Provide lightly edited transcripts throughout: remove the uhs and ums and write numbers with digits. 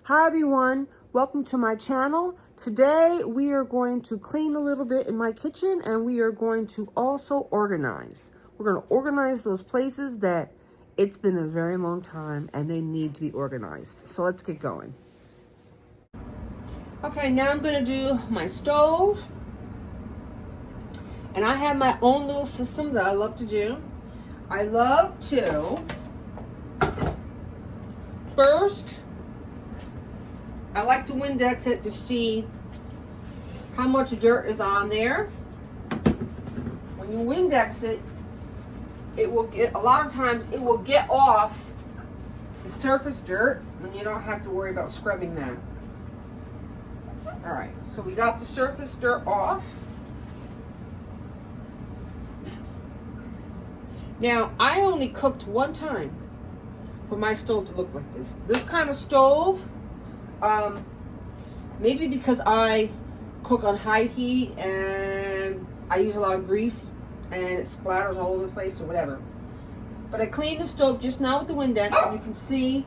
Hi everyone, welcome to my channel. Today we are going to clean a little bit in my kitchen and we are going to also organize. We're going to organize those places that it's been a very long time and they need to be organized. So let's get going. Okay, now I'm going to do my stove. And I have my own little system that I love to do. I love to first, I like to Windex it to see how much dirt is on there. When you Windex it, it will get, a lot of times it will get off the surface dirt and you don't have to worry about scrubbing that. Alright, so we got the surface dirt off. Now, I only cooked one time for my stove to look like this. This kind of stove, maybe because I cook on high heat and I use a lot of grease and it splatters all over the place or whatever. But I cleaned the stove just now with the Windex and you can see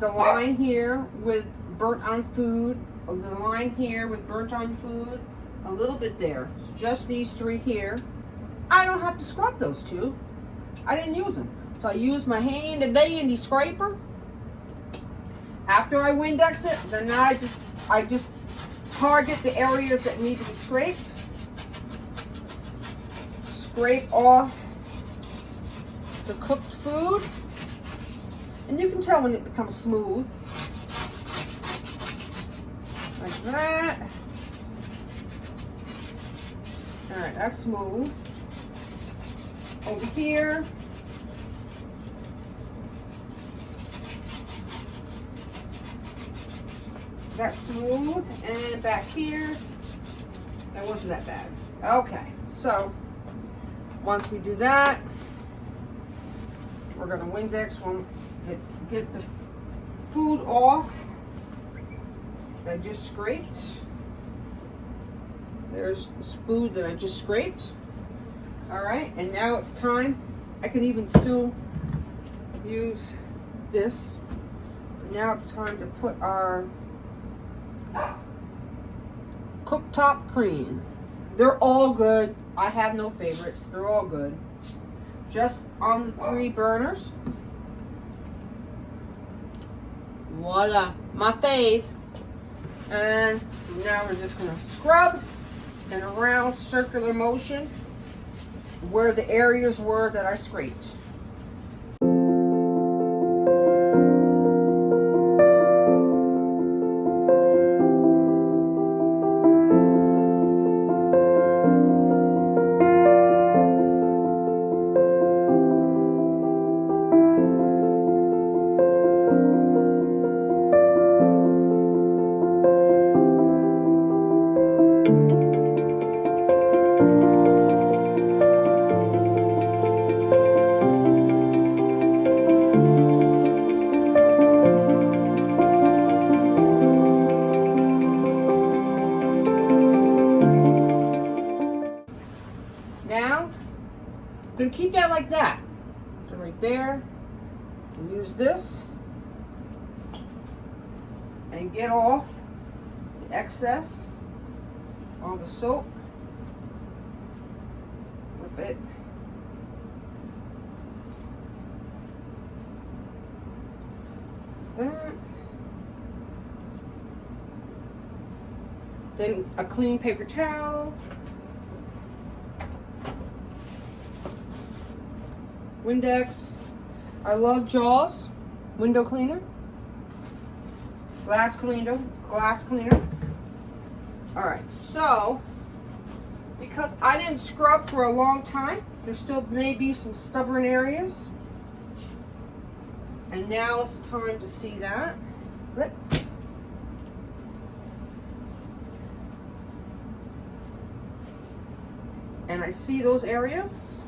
the line here with burnt on food, or the line here with burnt on food, a little bit there. It's just these three here. I don't have to scrub those two. I didn't use them. So I used my handy dandy scraper. After I Windex it, then I just target the areas that need to be scraped. Scrape off the cooked food. And you can tell when it becomes smooth. Like that. Alright, that's smooth. Over here. That's smooth. And back here, that wasn't that bad. Okay, so once we do that, we're going to Windex when get the food off that I just scraped. There's this food that I just scraped. Alright, and now it's time. I can even still use this. But now it's time to put our cooktop cream. They're all good. I have no favorites. They're all good. Just on the 3 burners. Voila, my fave. And now we're just going to scrub in a round circular motion where the areas were that I scraped. Now, I'm going to keep that like that. So right there, use this and get off the excess on the soap. Flip it. That. Then a clean paper towel. Windex. I love Jaws window cleaner. Glass cleaner. Alright, so because I didn't scrub for a long time, there still may be some stubborn areas. And now is the time to see that. And I see those areas.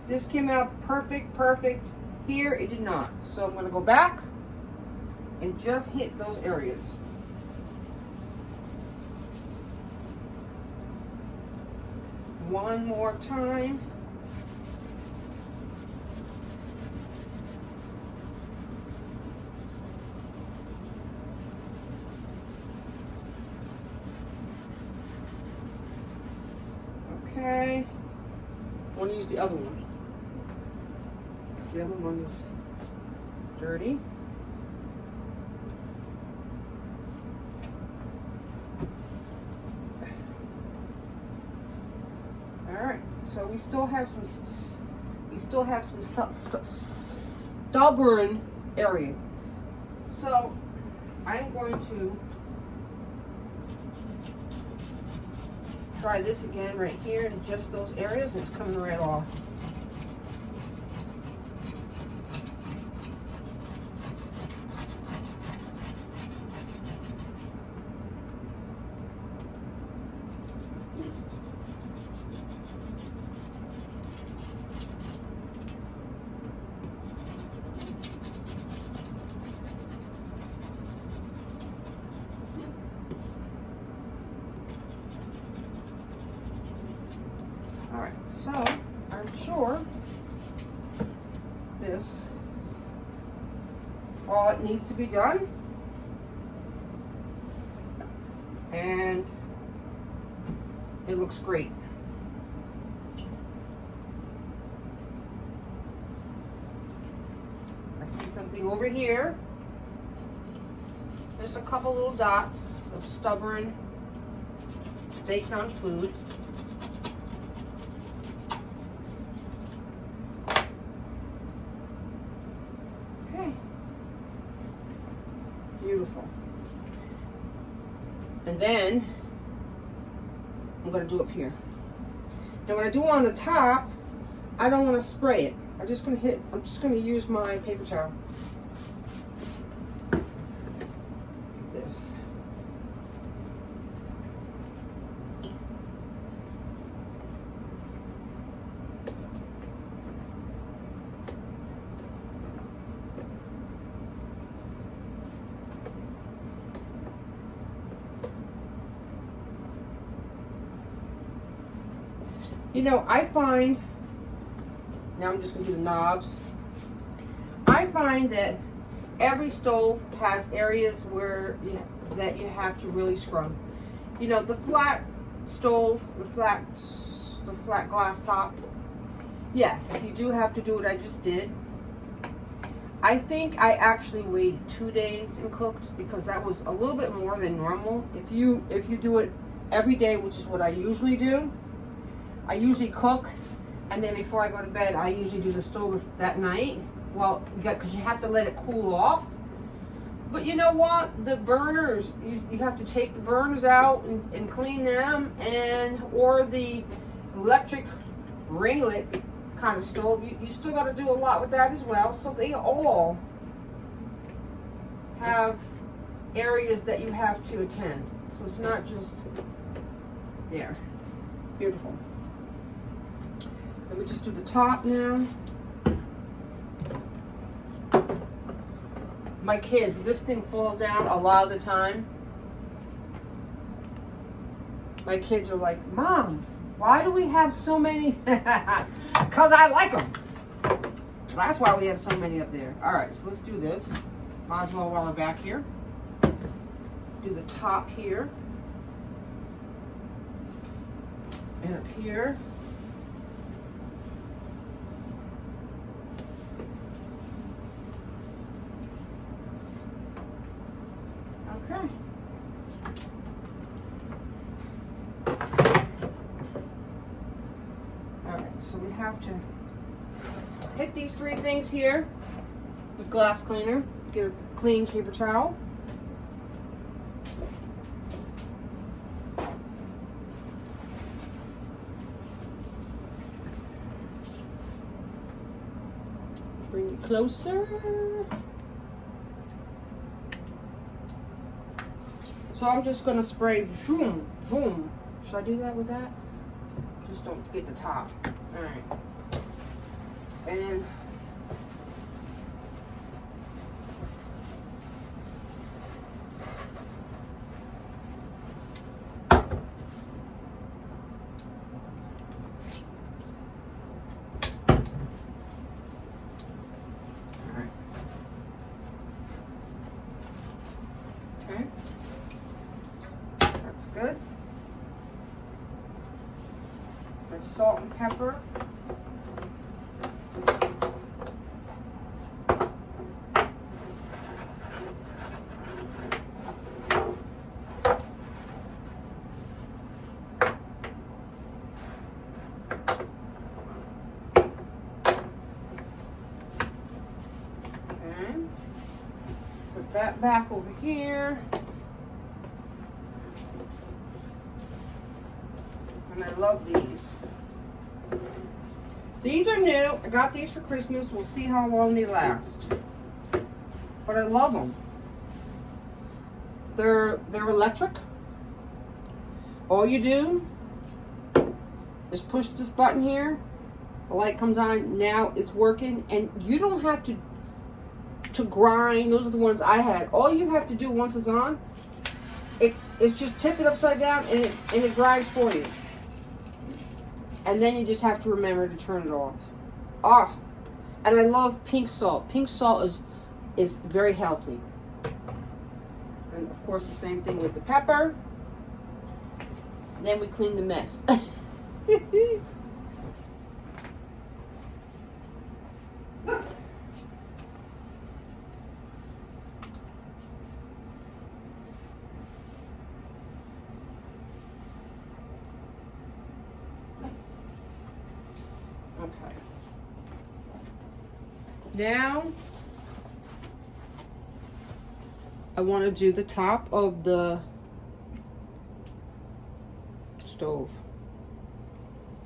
This came out perfect. Here it did not. So I'm going to go back and just hit those areas. One more time. to use the other one. Because the other one is dirty. Alright, so we still have some stubborn areas. So I'm going to try this again right here in just those areas. It's coming right off. Alright, so I'm sure this is all it needs to be done. And it looks great. I see something over here. There's a couple little dots of stubborn baked on food. Beautiful. And then I'm going to do up here. Now when I do on the top, I don't want to spray it. I'm just going to use my paper towel. This. You know, I find, now I'm just going to do the knobs. I find that every stove has areas where that you have to really scrub. You know, the flat stove, the flat glass top, yes, you do have to do what I just did. I think I actually waited 2 days and cooked because that was a little bit more than normal. If you do it every day, which is what I usually do, I usually cook, and then before I go to bed, I usually do the stove that night. Well, because you have to let it cool off. But you know what? The burners, you have to take the burners out and clean them, or the electric ringlet kind of stove, you still got to do a lot with that as well. So they all have areas that you have to attend. So it's not just there. Beautiful. Let me just do the top now. My kids, this thing falls down a lot of the time. My kids are like, Mom, why do we have so many? Because I like them. That's why we have so many up there. All right, so let's do this. Might as well while we're back here. Do the top here. And up here. Okay. Alright, so we have to hit these 3 things here with glass cleaner. Get a clean paper towel. Bring it closer. So I'm just going to spray, boom, boom. Should I do that with that? Just don't get the top. All right. And good. The salt and pepper. that back over here. And I love these. These are new. I got these for Christmas. We'll see how long they last. But I love them. They're electric. All you do is push this button here. The light comes on. Now it's working, and you don't have to grind. Those are the ones I had. All you have to do once it's on, it's just tip it upside down, and it grinds for you. And then you just have to remember to turn it off. Ah, and I love pink salt. Pink salt is very healthy. And of course, the same thing with the pepper. Then we clean the mess. Okay. Now, I want to do the top of the stove.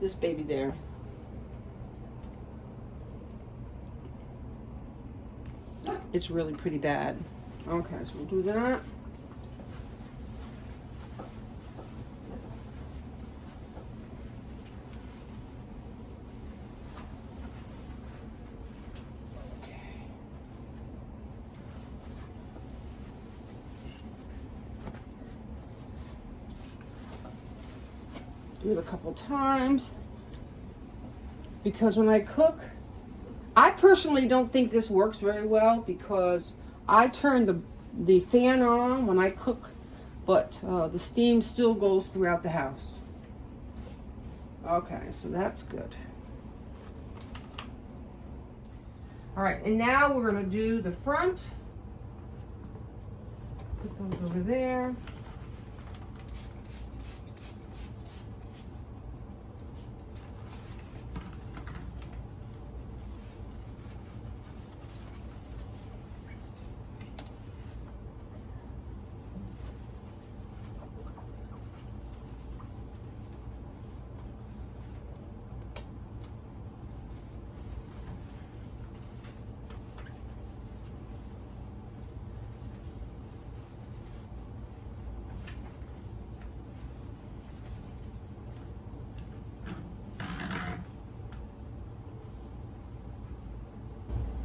This baby there. It's really pretty bad. Okay, so we'll do that. Do it a couple times, because when I cook, I personally don't think this works very well because I turn the fan on when I cook, but the steam still goes throughout the house. Okay, so that's good. All right, and now we're going to do the front. Put those over there.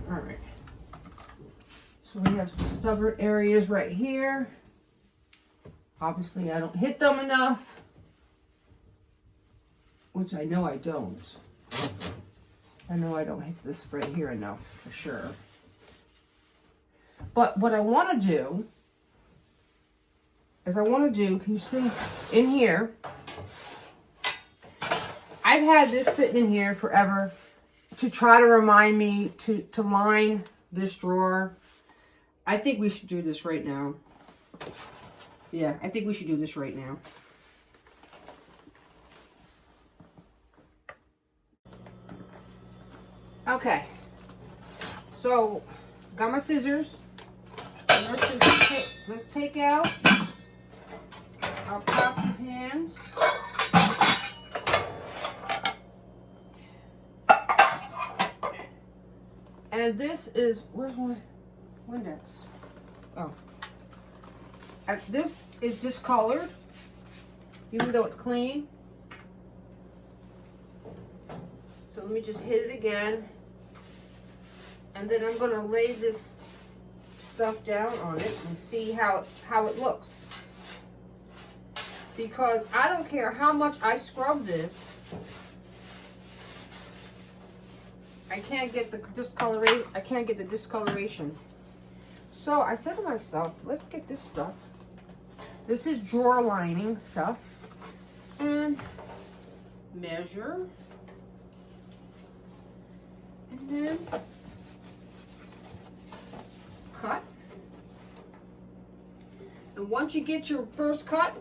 All right, so we have some stubborn areas right here. Obviously I don't hit them enough, which I know I don't. I know I don't hit this right here enough for sure. But what I want to do is can you see in here, I've had this sitting in here forever to try to remind me to line this drawer. I think we should do this right now. Yeah, I think we should do this right now. Okay, so got my scissors. And let's take out our pots and pans. And this is, where's my Windex? Oh. This is discolored, even though it's clean. So let me just hit it again. And then I'm going to lay this stuff down on it and see how it looks. Because I don't care how much I scrub this, I can't get the discoloration. I can't get the discoloration. So I said to myself, let's get this stuff. This is drawer lining stuff. And measure. And then cut. And once you get your first cut,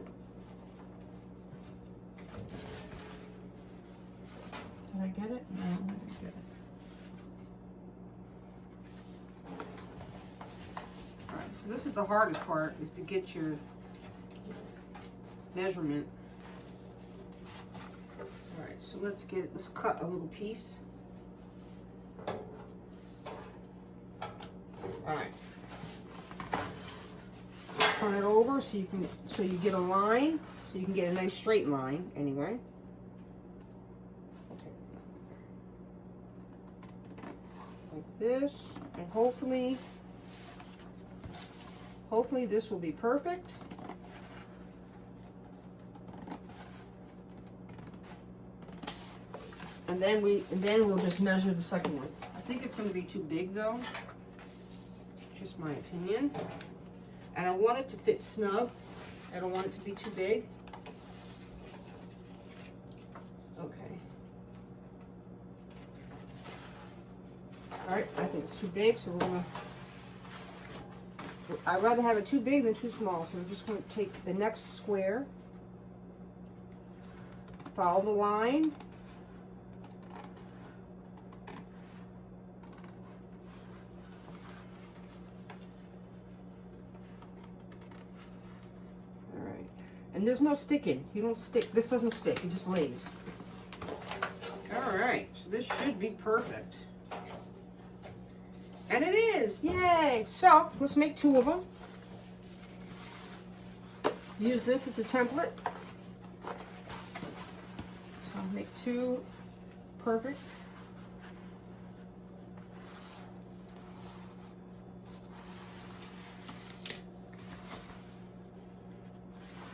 did I get it? No, I didn't get it. this is the hardest part, is to get your measurement. All right, so let's cut a little piece. All right. Turn it over so you get a line, so you can get a nice straight line anyway. Like this, and hopefully this will be perfect. And then we'll just measure the second one. I think it's going to be too big though. Just my opinion. And I want it to fit snug. I don't want it to be too big. Okay. All right, I think it's too big, so I'd rather have it too big than too small. So I'm just going to take the next square, follow the line, and there's no sticking. You don't stick. This doesn't stick. It just lays. All right. So this should be perfect. And it is. Yay. So let's make 2 of them. Use this as a template. So I'll make 2 perfect.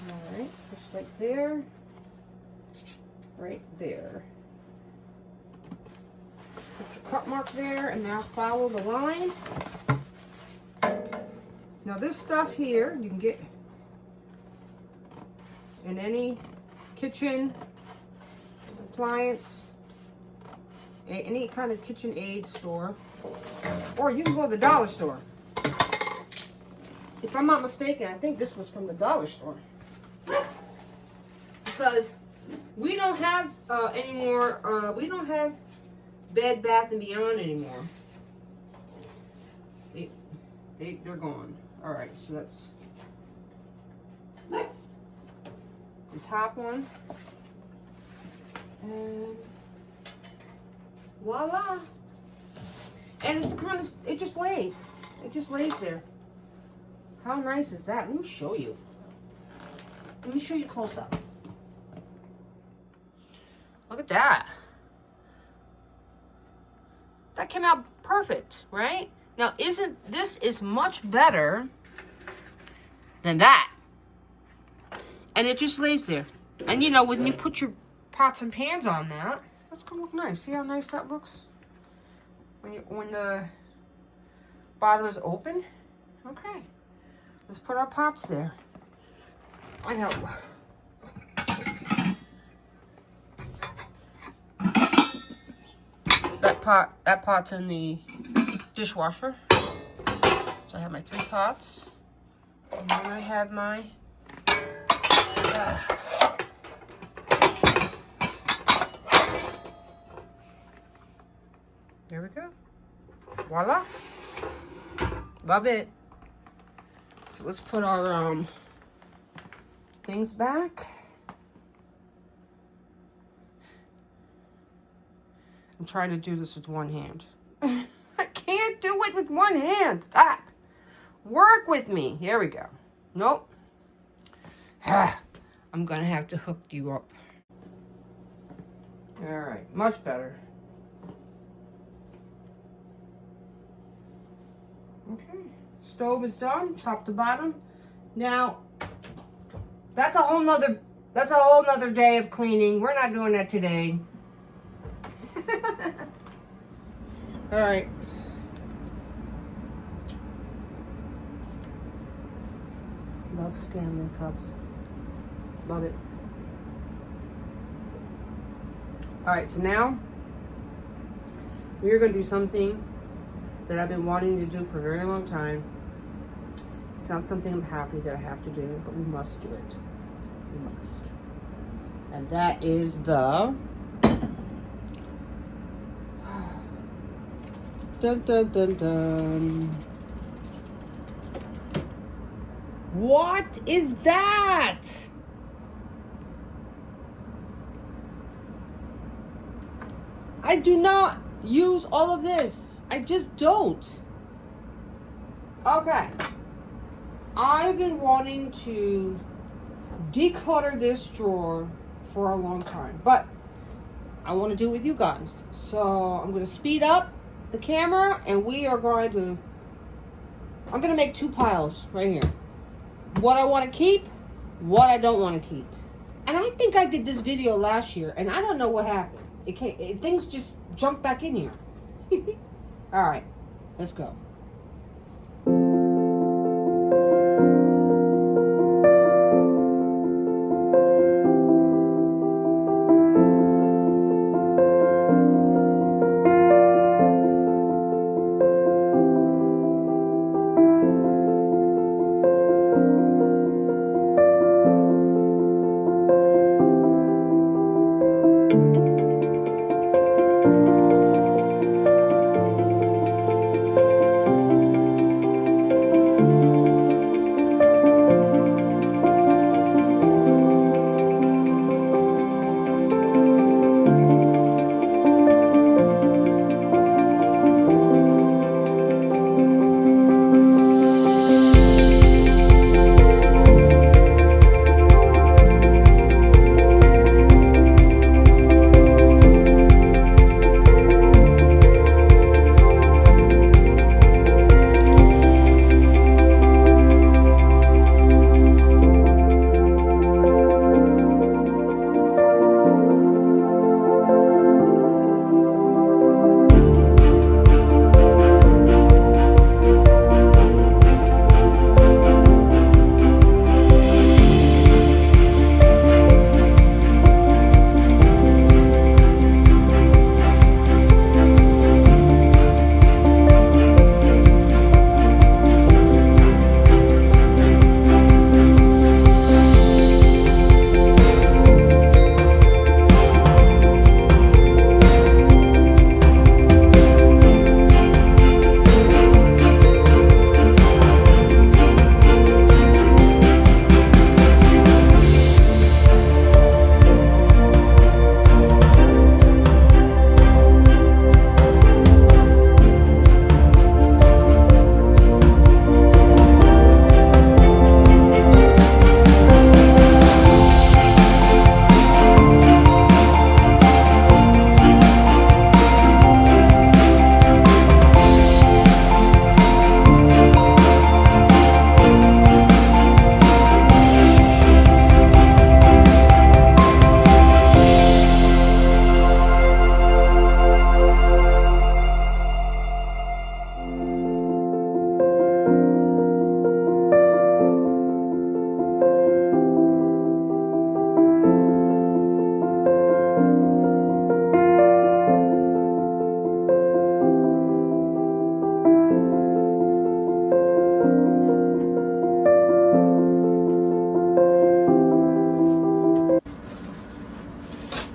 Alright, just like there, right there. Put your cut mark there, and now follow the line. Now this stuff here, you can get in any kitchen appliance, any kind of kitchen aid store, or you can go to the dollar store. If I'm not mistaken, I think this was from the dollar store. Because we don't have anymore, we don't have Bed Bath & Beyond anymore. They're gone. Alright, so that's the top one. And voila. And it's kind of, it just lays. It just lays there. How nice is that? Let me show you. Let me show you close up. Look at that. That came out perfect, right? Now, this is much better than that. And it just lays there. And you know, when you put your pots and pans on that, that's gonna look nice. See how nice that looks? When the bottom is open? Okay. Let's put our pots there. I know. That pot's in the dishwasher. So I have my 3 pots. And then I have my there we go. Voila. Love it. So let's put our things back. I'm trying to do this with one hand. I can't do it with one hand. Stop. Work with me. Here we go. Nope. I'm going to have to hook you up. All right. Much better. Okay. Stove is done, top to bottom. Now, that's a whole nother day of cleaning. We're not doing that today. All right. Love Stanley cups. Love it. All right, so now we're going to do something that I've been wanting to do for a very long time. It's not something I'm happy that I have to do, but we must do it. We must. And that is the dun dun dun dun. What is that? I do not use all of this. I just don't. Okay. I've been wanting to declutter this drawer for a long time, but I want to do it with you guys. So I'm going to speed up the camera and I'm going to make 2 piles right here. What I want to keep, what I don't want to keep. And I think I did this video last year and I don't know what happened. Things just jumped back in here. All right, let's go.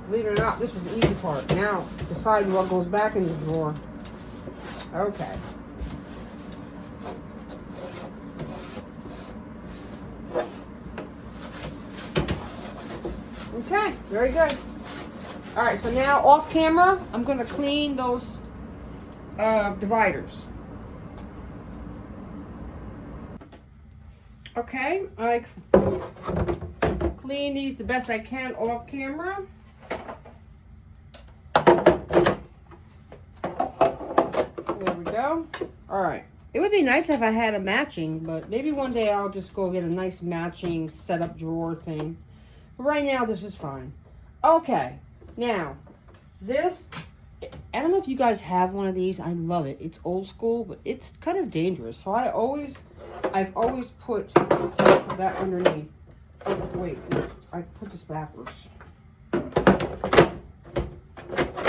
Believe it or not, this was the easy part. Now, decide what goes back in the drawer. Okay. Okay, very good. All right, so now off camera, I'm going to clean those dividers. Okay, I clean these the best I can off camera. There we go. All right. It would be nice if I had a matching, but maybe one day I'll just go get a nice matching setup drawer thing. But right now, this is fine. Okay. Now, this, I don't know if you guys have one of these. I love it. It's old school, but it's kind of dangerous. So I've always put that underneath. Oh, wait. I put this backwards.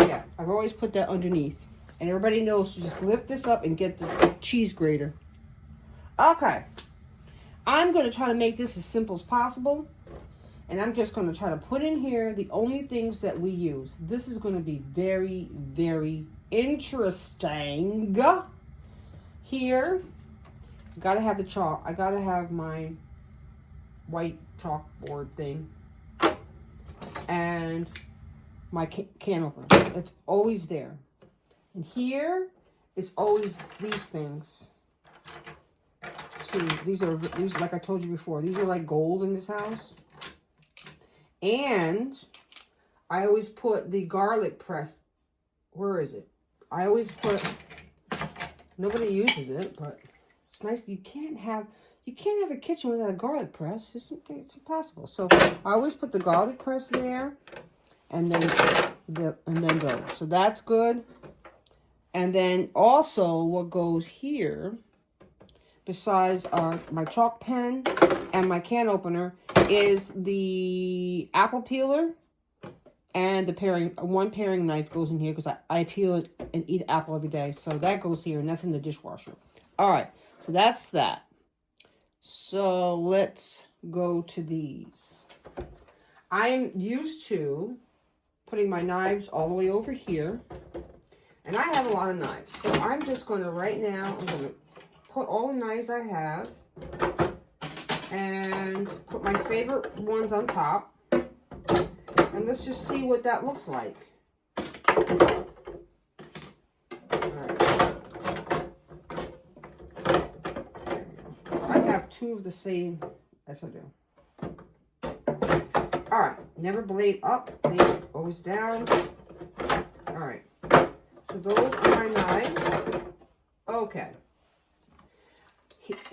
Yeah, I've always put that underneath. And everybody knows to just lift this up and get the cheese grater. Okay. I'm going to try to make this as simple as possible. And I'm just going to try to put in here the only things that we use. This is going to be very, very interesting. Here, got to have the chalk. I got to have my white chalkboard thing. And my can opener. It's always there. And here is always these things. See, these are like I told you before. These are like gold in this house. And I always put the garlic press. Where is it? I always put. Nobody uses it, but it's nice. You can't have a kitchen without a garlic press. It's impossible. So I always put the garlic press there, and then those. So that's good. And then also what goes here, besides my chalk pen and my can opener, is the apple peeler and the one paring knife goes in here because I peel it and eat apple every day. So that goes here, and that's in the dishwasher. All right, so that's that. So let's go to these. I'm used to putting my knives all the way over here. And I have a lot of knives. So I'm just going to, right now, I'm going to put all the knives I have. And put my favorite ones on top. And let's just see what that looks like. I have two of the same. Yes, I do. All right. Never blade up. Blade always down. All right. So those are my knives. Okay.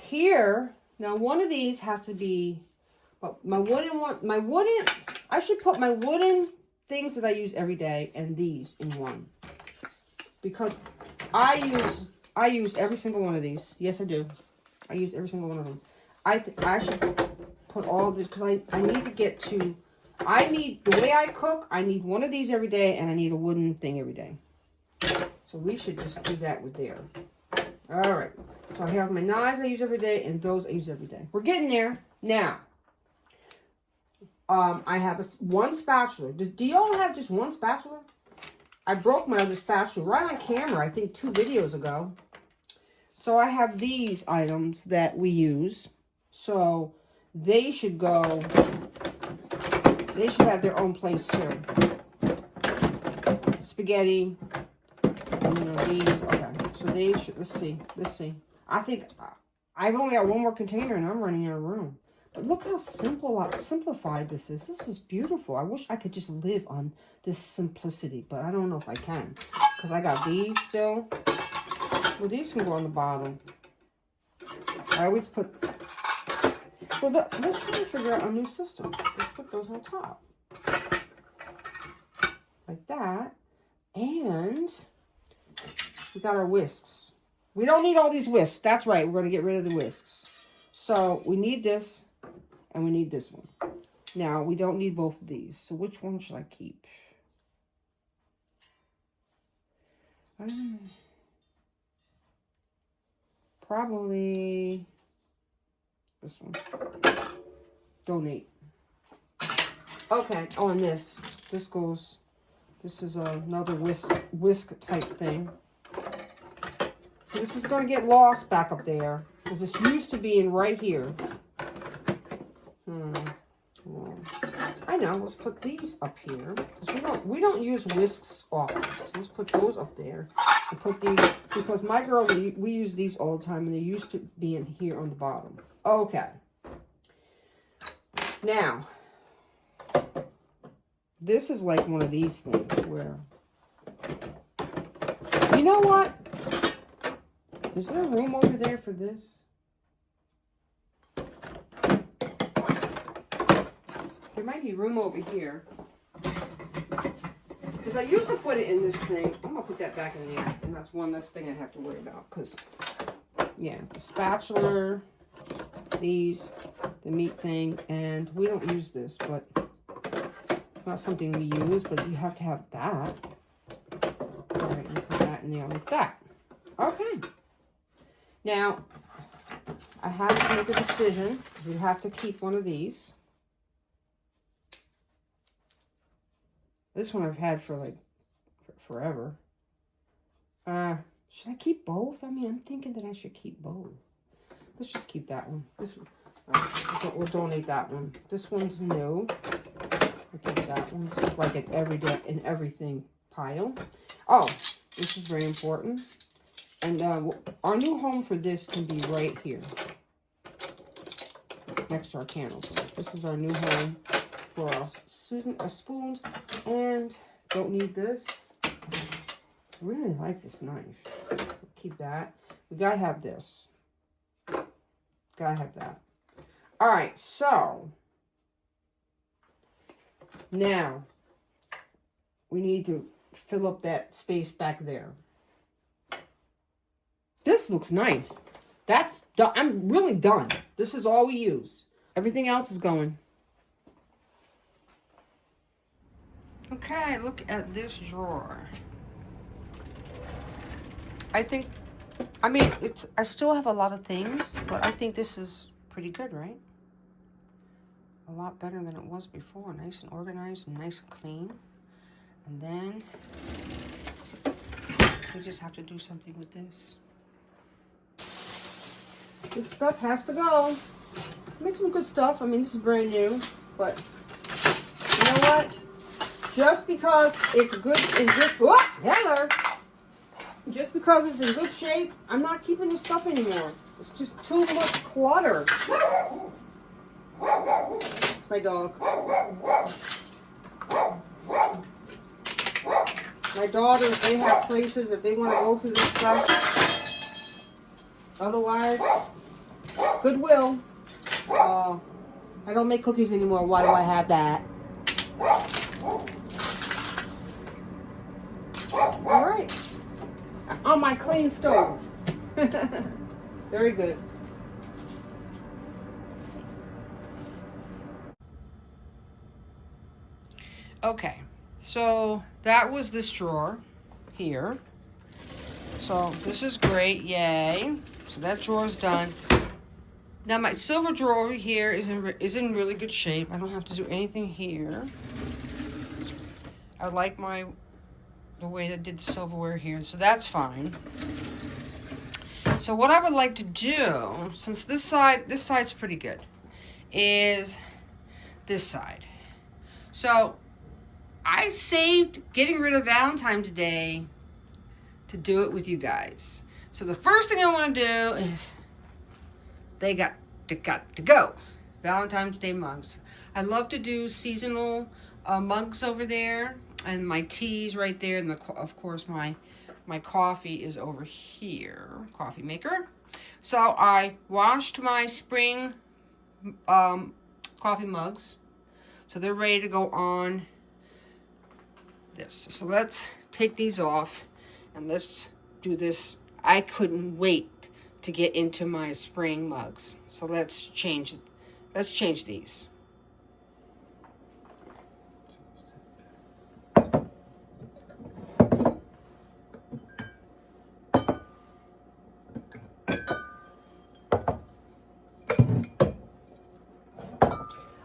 Here, now one of these has to be, but my wooden, I should put my wooden things that I use every day and these in one. Because I use every single one of these. Yes, I do. I use every single one of them. I should put all of this because I need to get to, the way I cook, I need one of these every day and I need a wooden thing every day. So we should just do that with there. All right. So I have my knives I use every day and those I use every day. We're getting there. Now, I have one spatula. Do y'all have just one spatula? I broke my other spatula right on camera, I think 2 videos ago. So I have these items that we use. So they should have their own place too. Spaghetti. These, okay. So they should, let's see. I think I've only got one more container and I'm running out of room. But look how simplified this is. This is beautiful. I wish I could just live on this simplicity, but I don't know if I can. Because I got these still. Well, these can go on the bottom. I always put... Well, let's try to figure out a new system. Let's put those on top. Like that. And we got our whisks. We don't need all these whisks. That's right. We're going to get rid of the whisks. So we need this. And we need this one. Now, we don't need both of these. So which one should I keep? Probably this one. Donate. Okay. Oh, and this. This goes. This is another whisk type thing. So this is going to get lost back up there. Because this used to be in right here. I know. Let's put these up here. Because we don't use whisks often. So let's put those up there. And put these, because my girl, we use these all the time. And they used to be in here on the bottom. Okay. Now, this is like one of these things where, you know what? Is there room over there for this? There might be room over here. Because I used to put it in this thing. I'm going to put that back in there. And that's one less thing I have to worry about. Because, yeah, the spatula, these, the meat thing. And we don't use this, but it's not something we use. But you have to have that. All right, and put that in there like that. Okay. Now, I have to make a decision. Because we have to keep one of these. This one I've had for like forever. Should I keep both? I mean, I'm thinking that I should keep both. Let's just keep that one. This one. We'll donate that one. This one's new. We'll keep that one. This is like an everyday and everything pile. Oh, this is very important. And our new home for this can be right here, next to our candles. This is our new home for our spoons. And don't need this. I really like this knife. Keep that. We gotta have this. Gotta have that. All right, so now we need to fill up that space back there. This looks nice. That's done. I'm really done. This is all we use. Everything else is going. Okay, look at this drawer. I still have a lot of things, but I think this is pretty good, right? A lot better than it was before. Nice and organized and nice and clean. And then we just have to do something with this. This stuff has to go. Make some good stuff. I mean, this is brand new, but you know what? Just because it's good and good, hello. Just because it's in good shape, I'm not keeping this stuff anymore. It's just too much clutter. It's my dog. My daughters, they have places if they want to go through this stuff. Otherwise, Goodwill. I don't make cookies anymore. Why do I have that? All right. On my clean stove. Very good. Okay, so that was this drawer here. So this is great, yay. So that drawer's done. Now my silver drawer over here is in really good shape. I don't have to do anything here. I like the way they did the silverware here, so that's fine. So what I would like to do, since this side's pretty good, is this side. So I saved getting rid of Valentine's Day to do it with you guys. So the first thing I want to do is they got to go. Valentine's Day mugs. I love to do seasonal mugs over there, and my tea's right there, and of course my coffee is over here, coffee maker. So I washed my spring coffee mugs, so they're ready to go on this. So let's take these off and let's do this. I couldn't wait to get into my spring mugs. So let's change these.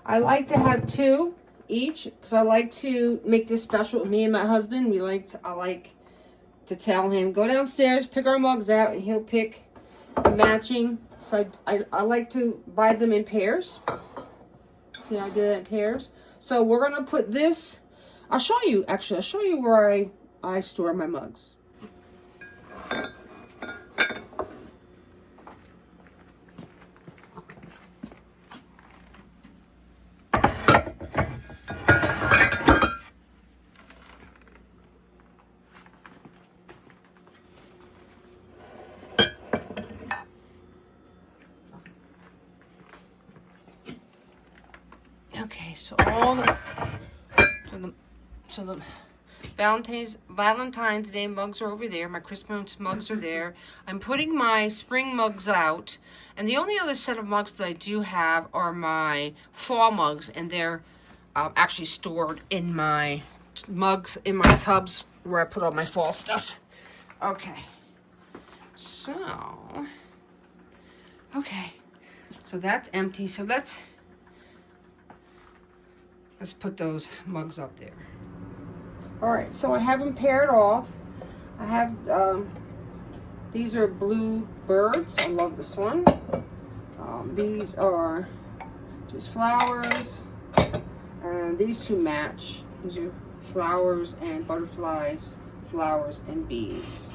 I like to have two each because I like to make this special. Me and my husband, I like to tell him, go downstairs, pick our mugs out, and he'll pick the matching. So I like to buy them in pairs. See how I did that in pairs? So we're going to put this, I'll show you where I store my mugs. Okay, so the Valentine's Day mugs are over there. My Christmas mugs are there. I'm putting my spring mugs out, and the only other set of mugs that I do have are my fall mugs, and they're actually stored in my mugs, in my tubs where I put all my fall stuff. Okay, so that's empty. So let's put those mugs up there. All right, so I have them paired off. I have, these are blue birds. I love this one. These are just flowers, and these two match. These are flowers and butterflies, flowers and bees.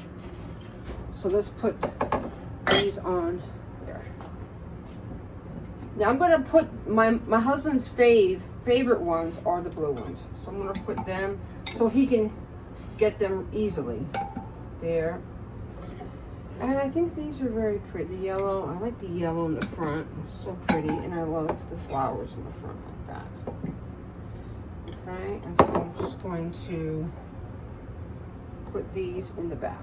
So let's put these on there. Now I'm going to put my husband's favorite ones are the blue ones. So I'm going to put them so he can get them easily. There. And I think these are very pretty. The yellow, I like the yellow in the front. It's so pretty. And I love the flowers in the front like that. Okay, and so I'm just going to put these in the back.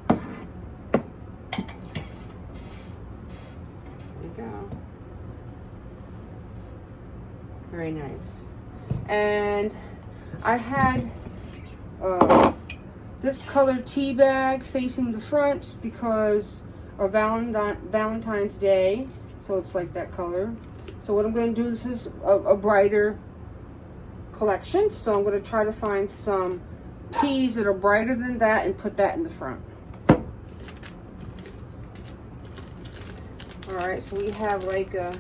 There you go. Very nice. And I had this colored tea bag facing the front because of Valentine's Day. So it's like that color. So what I'm going to do, this is a brighter collection. So I'm going to try to find some teas that are brighter than that and put that in the front. Alright, so we have like a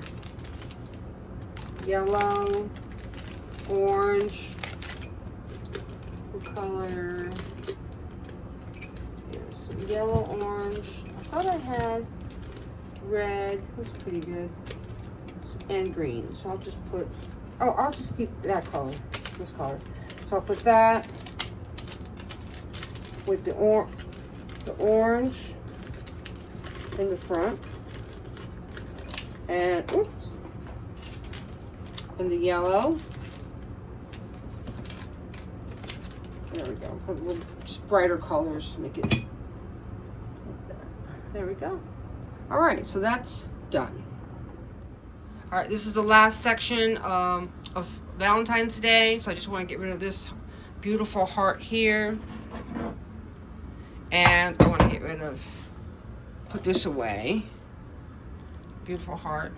yellow, orange, what color? Here's some yellow, orange. I thought I had red. That's pretty good. And green. So I'll just put, oh, I'll just keep that color, this color. So I'll put that with the orange in the front. And, oops, and the yellow. There we go. Put a little, just brighter colors to make it like that. There we go. All right, so that's done. All right, this is the last section of Valentine's Day. So I just want to get rid of this beautiful heart here. And I want to get rid of, put this away. Beautiful heart.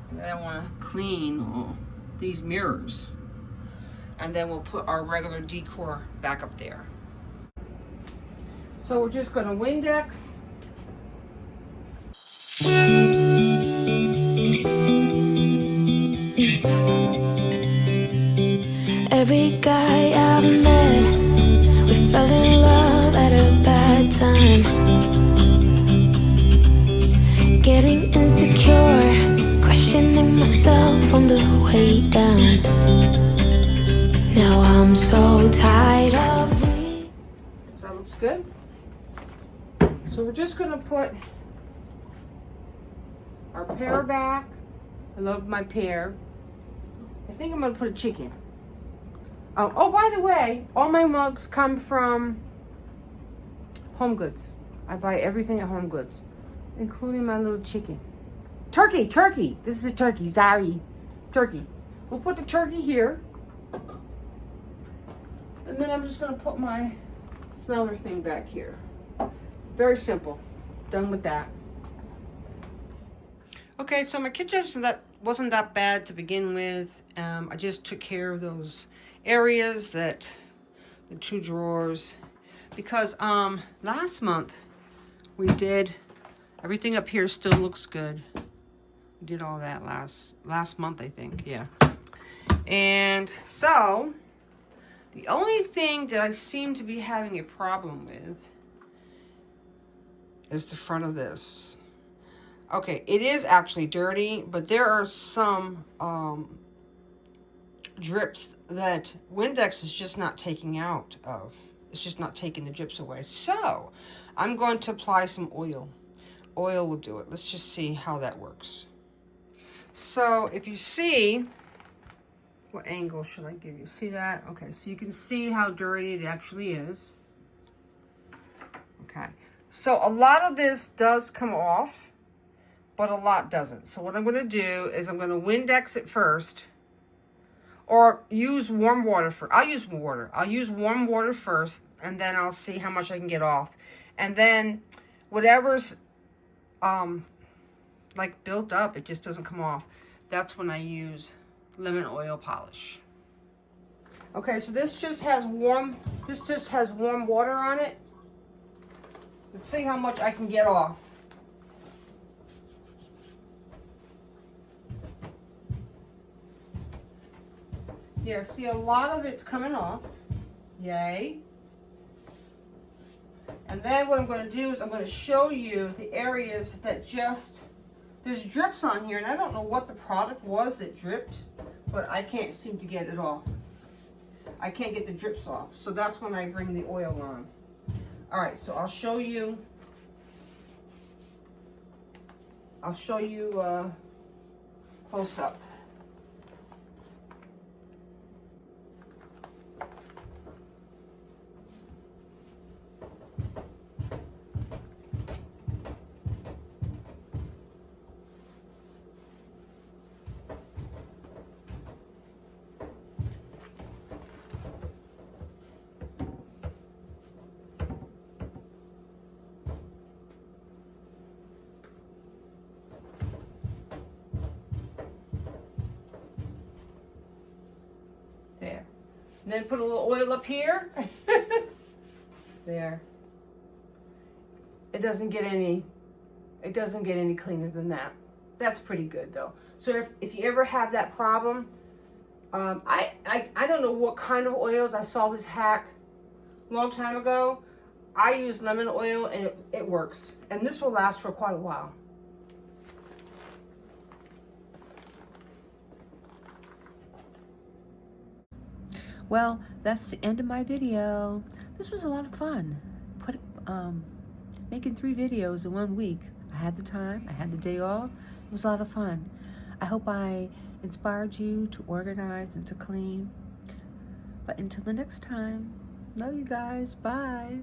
And then I want to clean these mirrors. And then we'll put our regular decor back up there. So we're just going to Windex. Every guy I've met, we fell in love at a bad time. Getting insecure, questioning myself on the way down. Now I'm so tired of me. So that looks good. So we're just going to put our pear back. I love my pear. I think I'm going to put a chicken. Oh, by the way, all my mugs come from Home Goods. I buy everything at Home Goods, including my little chicken. Turkey. This is a turkey. Sorry. Turkey. We'll put the turkey here. And then I'm just going to put my smeller thing back here. Very simple. Done with that. Okay, so my kitchen wasn't that bad to begin with. I just took care of those areas, the 2 drawers, because last month we did everything up here. Still looks good. We did all that last month, I think. Yeah. And so the only thing that I seem to be having a problem with is the front of this. Okay, it is actually dirty, but there are some drips that Windex is just not taking out of. It's just not taking the drips away. So I'm going to apply some oil. Oil will do it. Let's just see how that works. So if you see, what angle should I give you? See that? Okay, so you can see how dirty it actually is. Okay, so a lot of this does come off, but a lot doesn't. So what I'm going to do is I'm going to Windex it first, or use warm water for. I'll use water. I'll use warm water first, and then I'll see how much I can get off. And then whatever's like built up, it just doesn't come off. That's when I use lemon oil polish. Okay, so this just has warm water on it. Let's see how much I can get off. Yeah, see, a lot of it's coming off. Yay. And then what I'm going to do is I'm going to show you the areas that just, there's drips on here, and I don't know what the product was that dripped, but I can't seem to get it off. I can't get the drips off. So that's when I bring the oil on. All right, so I'll show you close up. There. And then put a little oil up here. There. It doesn't get any cleaner than that. That's pretty good though. So if you ever have that problem, I don't know what kind of oils. I saw this hack a long time ago. I use lemon oil and it works. And this will last for quite a while. Well, that's the end of my video. This was a lot of fun. Making 3 videos in 1 week. I had the time, I had the day off. It was a lot of fun. I hope I inspired you to organize and to clean. But until the next time, love you guys. Bye.